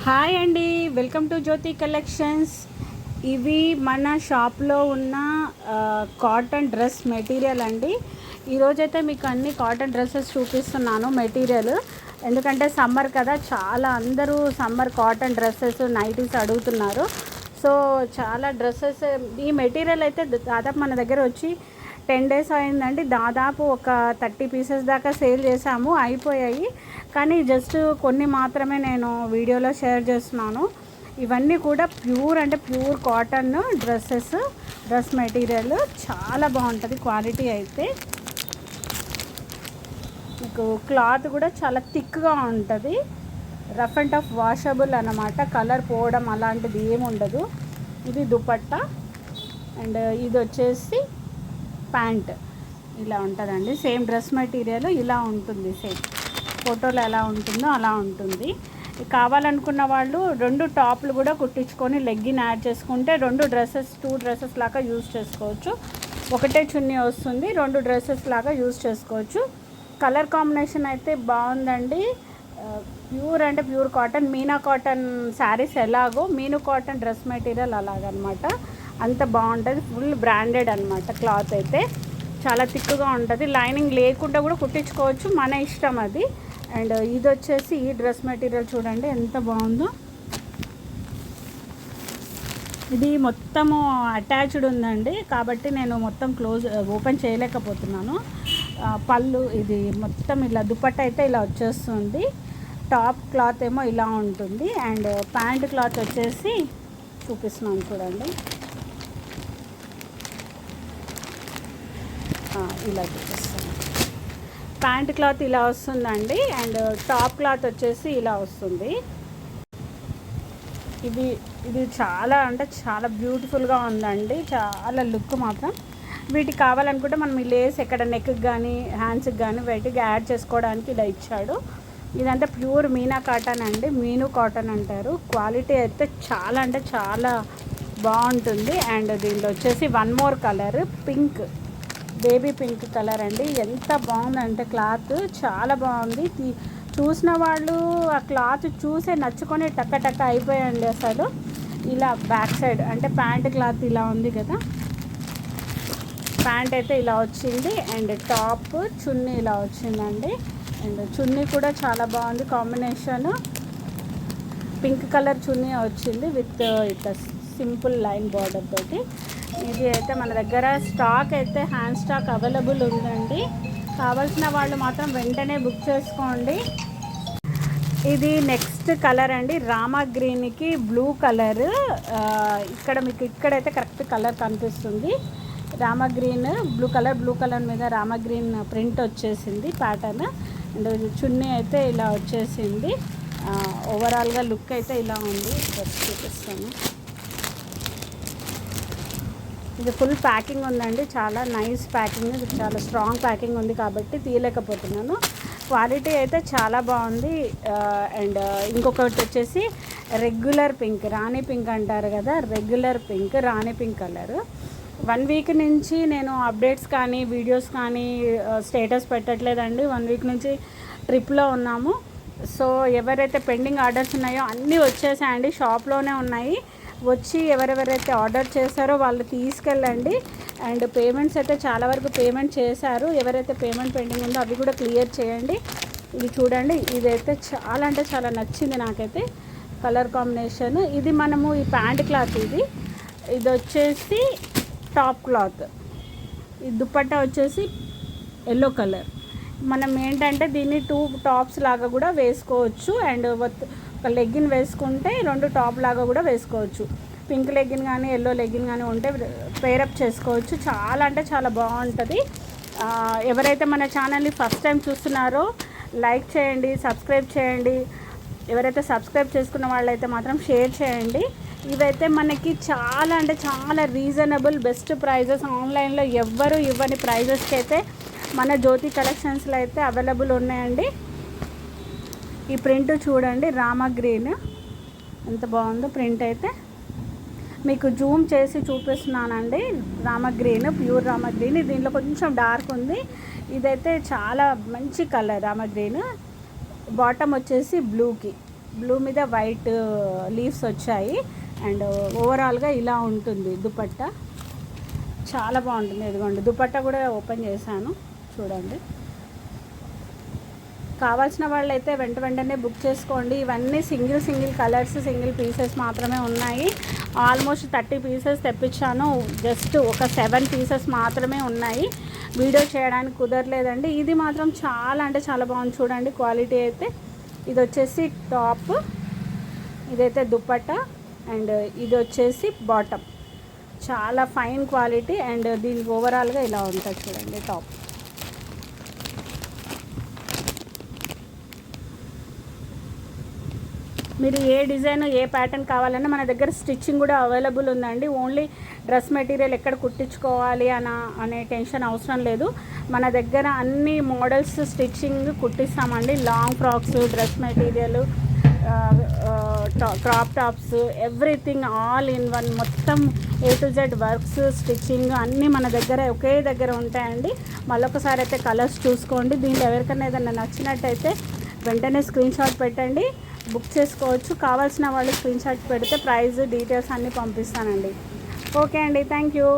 Hi అండి, welcome to Jyothi collections. ఇవి మన షాప్లో ఉన్న కాటన్ డ్రెస్ మెటీరియల్ అండి. ఈరోజైతే మీకు అన్ని కాటన్ డ్రెస్సెస్ చూపిస్తున్నాను మెటీరియల్. ఎందుకంటే సమ్మర్ కదా, చాలా అందరూ సమ్మర్ కాటన్ డ్రెస్సెస్ నైటీస్ అడుగుతున్నారు. సో చాలా డ్రెస్సెస్ ఈ మెటీరియల్ అయితే దాదాపు మన దగ్గర వచ్చి 10 days అయిందండి. దాదాపు ఒక 30 pieces దాకా సేల్ చేసాము, అయిపోయాయి. కానీ జస్ట్ కొన్ని మాత్రమే నేను వీడియోలో షేర్ చేస్తున్నాను. ఇవన్నీ కూడా ప్యూర్ అంటే ప్యూర్ కాటన్ డ్రెస్ మెటీరియల్ చాలా బాగుంటుంది. క్వాలిటీ అయితే మీకు క్లాత్ కూడా చాలా థిక్గా ఉంటుంది. రఫ్ అండ్ టఫ్ వాషబుల్ అన్నమాట. కలర్ పోవడం అలాంటిది ఏముండదు. ఇది దుపట్టా అండ్ ఇది వచ్చేసి ప్యాంట్ ఇలా ఉంటుందండి. సేమ్ డ్రెస్ మెటీరియల్ ఇలా ఉంటుంది. సేమ్ ఫోటోలో ఎలా ఉంటుందో అలా ఉంటుంది. కావాలనుకున్న వాళ్ళు 2 టాప్లు కూడా కుట్టించుకొని లెగ్గిన్ యాడ్ చేసుకుంటే 2 డ్రెస్సెస్ లాగా యూజ్ చేసుకోవచ్చు. ఒకటే చున్నీ వస్తుంది, 2 డ్రెస్సెస్ లాగా యూజ్ చేసుకోవచ్చు. కలర్ కాంబినేషన్ అయితే బాగుందండి. ప్యూర్ అంటే pure cotton, Meena cotton saris ఎలాగో మీను కాటన్ డ్రెస్ మెటీరియల్ అలాగనమాట. అంత బాగుంటుంది. ఫుల్ బ్రాండెడ్ అనమాట. క్లాత్ అయితే చాలా థిక్గా ఉంటుంది. లైనింగ్ లేకుండా కూడా కుట్టించుకోవచ్చు, మన ఇష్టం అది. అండ్ ఇది వచ్చేసి ఈ డ్రెస్ మెటీరియల్ చూడండి ఎంత బాగుందో. ఇది మొత్తము అటాచ్డ్ ఉందండి, కాబట్టి నేను మొత్తం ఓపెన్ చేయలేకపోతున్నాను. పళ్ళు ఇది మొత్తం ఇలా దుపట్టా అయితే ఇలా వచ్చేస్తుంది. టాప్ క్లాత్ ఏమో ఇలా ఉంటుంది. అండ్ ప్యాంట్ క్లాత్ వచ్చేసి చూపిస్తున్నాను చూడండి, ఇలా చూపిస్తాను. ప్యాంట్ క్లాత్ ఇలా వస్తుందండి. అండ్ టాప్ క్లాత్ వచ్చేసి ఇలా వస్తుంది. ఇది చాలా అంటే చాలా బ్యూటిఫుల్గా ఉందండి. చాలా లుక్ మాత్రం. వీటికి కావాలనుకుంటే మనం ఈ లేస్ ఎక్కడ నెక్కి కానీ హ్యాండ్స్కి కానీ వీటికి యాడ్ చేసుకోవడానికి ఇలా ఇచ్చాడు. ఇదంతా ప్యూర్ మీనా కాటన్ అండి, మీను కాటన్ అంటారు. క్వాలిటీ అయితే చాలా అంటే చాలా బాగుంటుంది. అండ్ దీనిలో వచ్చేసి 1 more colour pink, baby pink colour అండి. ఎంత బాగుందంటే క్లాత్ చాలా బాగుంది. చూసిన వాళ్ళు ఆ క్లాత్ చూసే నచ్చుకొని టక్క అయిపోయండి అసలు. ఇలా బ్యాక్ సైడ్ అంటే ప్యాంట్ క్లాత్ ఇలా ఉంది కదా, ప్యాంట్ అయితే ఇలా వచ్చింది. అండ్ టాప్ చున్నీ ఇలా వచ్చిందండి. అండ్ చున్నీ కూడా చాలా బాగుంది. కాంబినేషన్ పింక్ కలర్ చున్నీ వచ్చింది విత్ ఇట్లా సింపుల్ లైన్ బార్డర్ తోటి. ఇది అయితే మన దగ్గర స్టాక్ అయితే హ్యాండ్ స్టాక్ అవైలబుల్ ఉందండి. కావాల్సిన వాళ్ళు మాత్రం వెంటనే బుక్ చేసుకోండి. ఇది నెక్స్ట్ కలర్ అండి, రామా గ్రీన్కి బ్లూ కలర్. ఇక్కడ మీకు ఇక్కడైతే కరెక్ట్ కలర్ కనిపిస్తుంది. రామా గ్రీన్ బ్లూ కలర్ మీద రామా గ్రీన్ ప్రింట్ వచ్చేసింది ప్యాటర్న్. అండ్ చున్నీ అయితే ఇలా వచ్చేసింది. ఓవరాల్గా లుక్ అయితే ఇలా ఉంది. చూపిస్తాను. ఇది ఫుల్ ప్యాకింగ్ ఉందండి, చాలా నైస్ ప్యాకింగ్, చాలా స్ట్రాంగ్ ప్యాకింగ్ ఉంది కాబట్టి తీయలేకపోతున్నాను. క్వాలిటీ అయితే చాలా బాగుంది. అండ్ ఇంకొకటి వచ్చేసి రెగ్యులర్ పింక్, రాణి పింక్ అంటారు కదా, రెగ్యులర్ పింక్ రాణి పింక్ కలర్. 1 week నుంచి నేను అప్డేట్స్ కానీ వీడియోస్ కానీ స్టేటస్ పెట్టట్లేదండి. 1 week నుంచి ట్రిప్లో ఉన్నాము. సో ఎవరైతే పెండింగ్ ఆర్డర్స్ ఉన్నాయో అన్నీ వచ్చేసాయండి, షాప్లోనే ఉన్నాయి. వచ్చి ఎవరెవరైతే ఆర్డర్ చేశారో వాళ్ళు తీసుకెళ్ళండి. అండ్ పేమెంట్స్ అయితే చాలా వరకు పేమెంట్ చేశారు. ఎవరైతే పేమెంట్ పెండింగ్ ఉందో అవి కూడా క్లియర్ చేయండి. ఇది చూడండి, ఇదైతే చాలా అంటే చాలా నచ్చింది నాకైతే కలర్ కాంబినేషన్. ఇది మనము ఈ ప్యాంట్ క్లాత్, ఇది వచ్చేసి టాప్ క్లాత్. ఈ దుపట్టా వచ్చేసి ఎల్లో కలర్. మనం ఏంటంటే దీన్ని 2 tops లాగా కూడా వేసుకోవచ్చు. అండ్ ఒక లెగ్గిన్ వేసుకుంటే 2 top లాగా కూడా వేసుకోవచ్చు. పింక్ లెగ్గిన్ కానీ ఎల్లో లెగ్గిన్ కానీ ఉంటే పేరప్ చేసుకోవచ్చు. చాలా అంటే చాలా బాగుంటుంది. ఎవరైతే మన ఛానల్ని ఫస్ట్ టైం చూస్తున్నారో లైక్ చేయండి, సబ్స్క్రైబ్ చేయండి. ఎవరైతే సబ్స్క్రైబ్ చేసుకున్న వాళ్ళైతే మాత్రం షేర్ చేయండి. ఇవైతే మనకి చాలా అంటే చాలా రీజనబుల్ బెస్ట్ ప్రైజెస్. ఆన్లైన్లో ఎవ్వరు ఇవ్వని ప్రైజెస్కి అయితే మన జ్యోతి కలెక్షన్స్లో అయితే అవైలబుల్ ఉన్నాయండి. ఈ ప్రింట్ చూడండి, రామా గ్రీన్ ఎంత బాగుందో ప్రింట్ అయితే. మీకు జూమ్ చేసి చూపిస్తున్నానండి. Rama green, pure Rama green. దీంట్లో కొంచెం డార్క్ ఉంది. ఇదైతే చాలా మంచి కలర్ రామా గ్రీన్. బాటమ్ వచ్చేసి బ్లూకి బ్లూ మీద వైట్ లీవ్స్ వచ్చాయి. అండ్ ఓవరాల్గా ఇలా ఉంటుంది దుపట్టా, చాలా బాగుంటుంది. ఇదిగోండి దుపట్టా కూడా ఓపెన్ చేశాను చూడండి. కావాల్సిన వాళ్ళైతే వెంటనే బుక్ చేసుకోండి. ఇవన్నీ సింగిల్ కలర్స్, సింగిల్ పీసెస్ మాత్రమే ఉన్నాయి. ఆల్మోస్ట్ 30 పీసెస్ తెప్పించాను, జస్ట్ ఒక 7 పీసెస్ మాత్రమే ఉన్నాయి. వీడియో చేయడానికి కుదరలేదండి. ఇది మాత్రం చాలా అంటే చాలా బాగుంది చూడండి. క్వాలిటీ అయితే ఇది వచ్చేసి టాప్, ఇదైతే దుపట్టా, అండ్ ఇది వచ్చేసి బాటమ్. చాలా ఫైన్ క్వాలిటీ. అండ్ దీనికి ఓవరాల్గా ఇలా ఉంటుంది చూడండి టాప్. మీరు ఏ డిజైన్ ఏ ప్యాటర్న్ కావాలన్నా మన దగ్గర స్టిచ్చింగ్ కూడా అవైలబుల్ ఉందండి. ఓన్లీ డ్రెస్ మెటీరియల్ ఎక్కడ కుట్టించుకోవాలి అనే టెన్షన్ అవసరం లేదు. మన దగ్గర అన్ని మోడల్స్ స్టిచ్చింగ్ కుట్టిస్తామండి. Long frocks, dress material, crop tops, everything all in one, మొత్తం A to Z works, stitching అన్నీ మన దగ్గర ఒకే దగ్గర ఉంటాయండి. మళ్ళొకసారి అయితే కలర్స్ చూసుకోండి. దీంట్లో ఎవరికైనా ఏదైనా నచ్చినట్టయితే వెంటనే స్క్రీన్ షాట్ పెట్టండి, బుక్ చేసుకోవచ్చు. కావాల్సిన వాళ్ళు స్క్రీన్ షాట్ పెడితే ప్రైస్ డీటెయిల్స్ అన్నీ పంపిస్తానండి. ఓకే అండి, థ్యాంక్ యూ.